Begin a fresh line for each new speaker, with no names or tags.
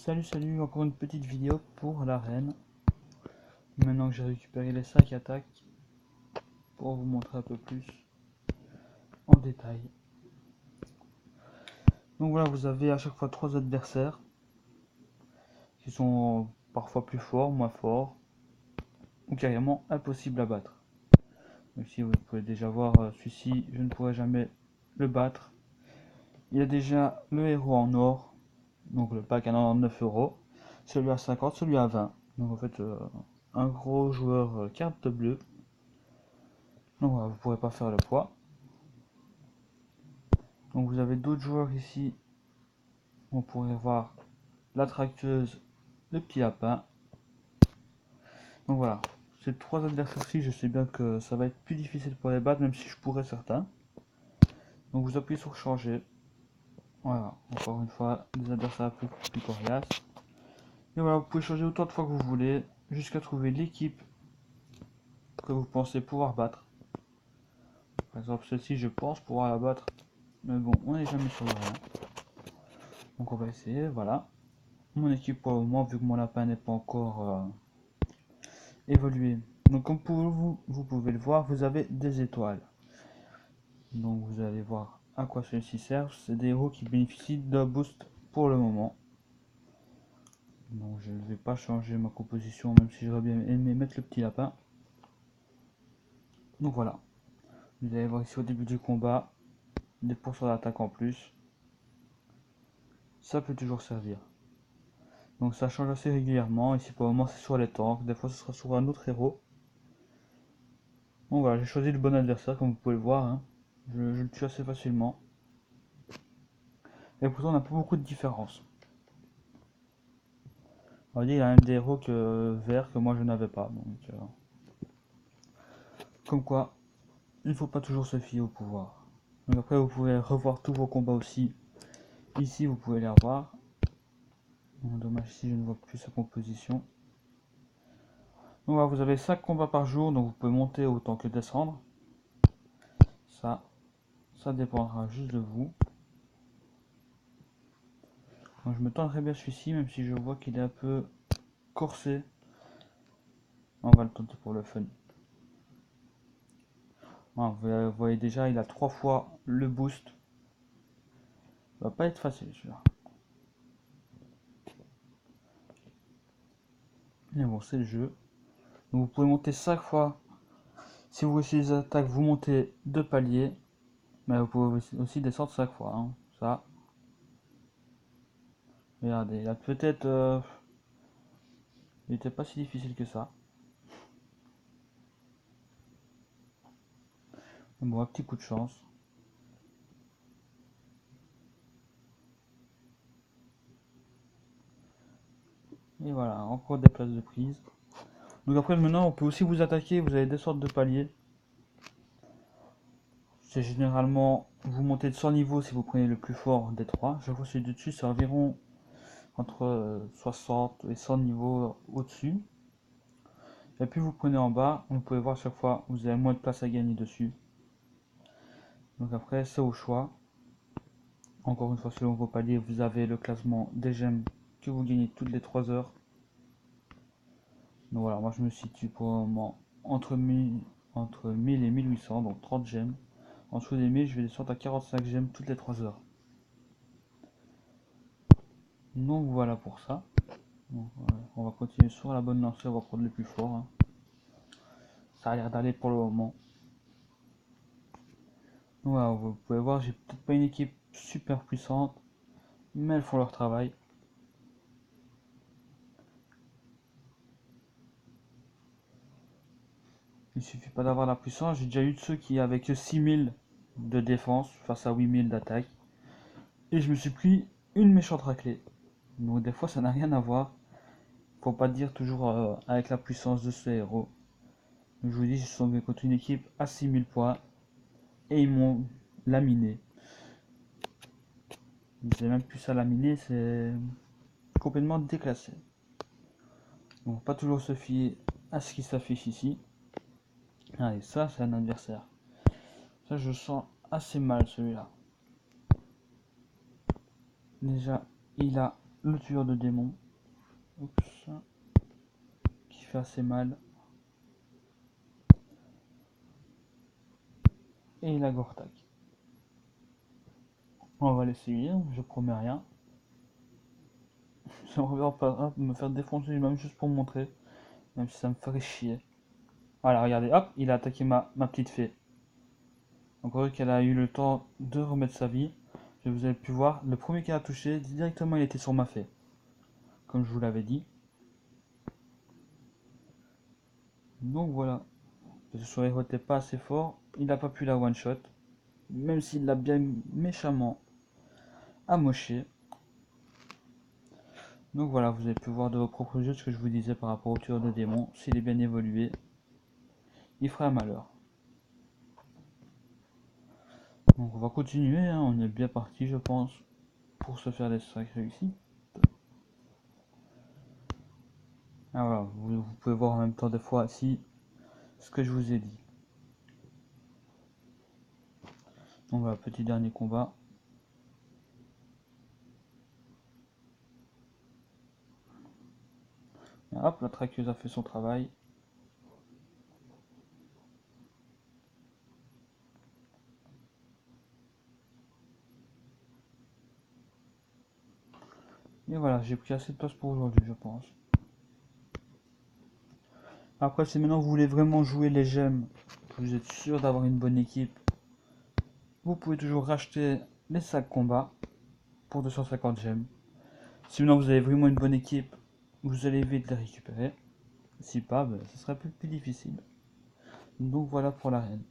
Salut, encore une petite vidéo pour l'arène. Maintenant que j'ai récupéré les 5 attaques, pour vous montrer un peu plus en détail. Donc voilà, vous avez à chaque fois 3 adversaires qui sont parfois plus forts, moins forts, ou carrément impossibles à battre. Même si vous pouvez déjà voir celui-ci, je ne pourrai jamais le battre. Il y a déjà le héros en or, donc le pack à 99€, celui à 50, celui à 20. Donc en fait, un gros joueur carte bleue. Donc voilà, vous ne pourrez pas faire le poids. Donc vous avez d'autres joueurs ici. On pourrait voir la tracteuse, le petit lapin. Donc voilà, ces 3 adversaires-ci, je sais bien que ça va être plus difficile pour les battre, même si je pourrais certains. Donc vous appuyez sur changer. Voilà, encore une fois, des adversaires plus coriaces. Et voilà, vous pouvez changer autant de fois que vous voulez, jusqu'à trouver l'équipe que vous pensez pouvoir battre. Par exemple, celle-ci, je pense pouvoir la battre. Mais bon, on n'est jamais sûr de rien. Donc on va essayer, voilà. Mon équipe pour le moment, vu que mon lapin n'est pas encore évolué. Donc comme vous pouvez le voir, vous avez des étoiles. Donc vous allez voir à quoi ceci sert. C'est des héros qui bénéficient d'un boost pour le moment. Donc je ne vais pas changer ma composition, même si j'aurais bien aimé mettre le petit lapin. Donc voilà. Vous allez voir ici au début du combat, des pourcents d'attaque en plus. Ça peut toujours servir. Donc ça change assez régulièrement. Ici pour le moment c'est sur les tanks. Des fois ce sera sur un autre héros. Donc voilà, j'ai choisi le bon adversaire comme vous pouvez le voir. Hein. Je le tue assez facilement. Et pourtant on n'a pas beaucoup de différence. On va dire qu'il y a même des héros verts que moi je n'avais pas. Donc, comme quoi, il ne faut pas toujours se fier au pouvoir. Donc après vous pouvez revoir tous vos combats aussi. Ici vous pouvez les revoir. Bon, dommage ici je ne vois plus sa composition. Donc voilà, vous avez 5 combats par jour, donc vous pouvez monter autant que descendre. Ça dépendra juste de vous. Moi, je me tenterai bien celui-ci, même si je vois qu'il est un peu corsé. On va le tenter pour le fun. Voilà, vous voyez déjà, il a 3 fois le boost. Ça va pas être facile celui-là. Mais bon, c'est le jeu. Donc vous pouvez monter 5 fois. Si vous réussissez les attaques, vous montez 2 paliers. Mais vous pouvez aussi descendre 5 fois. Hein. Ça. Regardez, là peut-être... il n'était pas si difficile que ça. Bon, un petit coup de chance. Et voilà, encore des places de prise. Donc après maintenant on peut aussi vous attaquer, vous avez des sortes de paliers. C'est généralement, vous montez de 100 niveaux si vous prenez le plus fort des 3. Je vois celui du dessus, c'est environ entre 60 et 100 niveaux au-dessus. Et puis vous prenez en bas, vous pouvez voir chaque fois, vous avez moins de place à gagner dessus. Donc après c'est au choix. Encore une fois selon vos paliers, vous avez le classement des gemmes que vous gagnez toutes les 3 heures. Donc voilà, moi je me situe pour le moment entre 1000 et 1800, donc 30 gemmes. En dessous des 1000, je vais descendre à 45 gemmes toutes les 3 heures. Donc voilà pour ça. Donc, on va continuer sur la bonne lancée, on va prendre le plus fort. Hein. Ça a l'air d'aller pour le moment. Donc, voilà, vous pouvez voir, j'ai peut-être pas une équipe super puissante, mais elles font leur travail. Il suffit pas d'avoir la puissance. J'ai déjà eu de ceux qui avaient que 6000 de défense face à 8000 d'attaque. Et je me suis pris une méchante raclée. Donc des fois ça n'a rien à voir. Faut pas dire toujours avec la puissance de ce héros. Donc, je vous dis, je suis tombé contre une équipe à 6000 points. Et ils m'ont laminé. J'ai même plus à laminer, c'est complètement déclassé. Donc pas toujours se fier à ce qui s'affiche ici. Allez, ça c'est un adversaire. Ça je sens assez mal celui-là. Déjà, il a le tueur de démons. Oups. Qui fait assez mal. Et la Gortak. On va l'essayer, je promets rien. J'aimerais bien pas me faire défoncer même juste pour me montrer. Même si ça me ferait chier. Voilà, regardez, hop, il a attaqué ma petite fée. Donc heureux qu'elle a eu le temps de remettre sa vie. Et vous avez pu voir, le premier qui a touché, directement il était sur ma fée. Comme je vous l'avais dit. Donc voilà. Son héros n'était pas assez fort. Il n'a pas pu la one shot. Même s'il l'a bien méchamment amoché. Donc voilà, vous avez pu voir de vos propres yeux ce que je vous disais par rapport au tueur de démons. S'il est bien évolué, il ferait un malheur. Donc on va continuer, hein. On est bien parti je pense pour se faire des strikes réussis. Ah voilà, vous pouvez voir en même temps des fois ici ce que je vous ai dit. Donc voilà, petit dernier combat. Et hop, la traqueuse a fait son travail. Et voilà, j'ai pris assez de place pour aujourd'hui je pense. Après si maintenant vous voulez vraiment jouer les gemmes, que vous êtes sûr d'avoir une bonne équipe, vous pouvez toujours racheter les sacs combat pour 250 gemmes. Si maintenant vous avez vraiment une bonne équipe, vous allez vite les récupérer. Si pas, ce sera plus difficile. Donc voilà pour l'arène.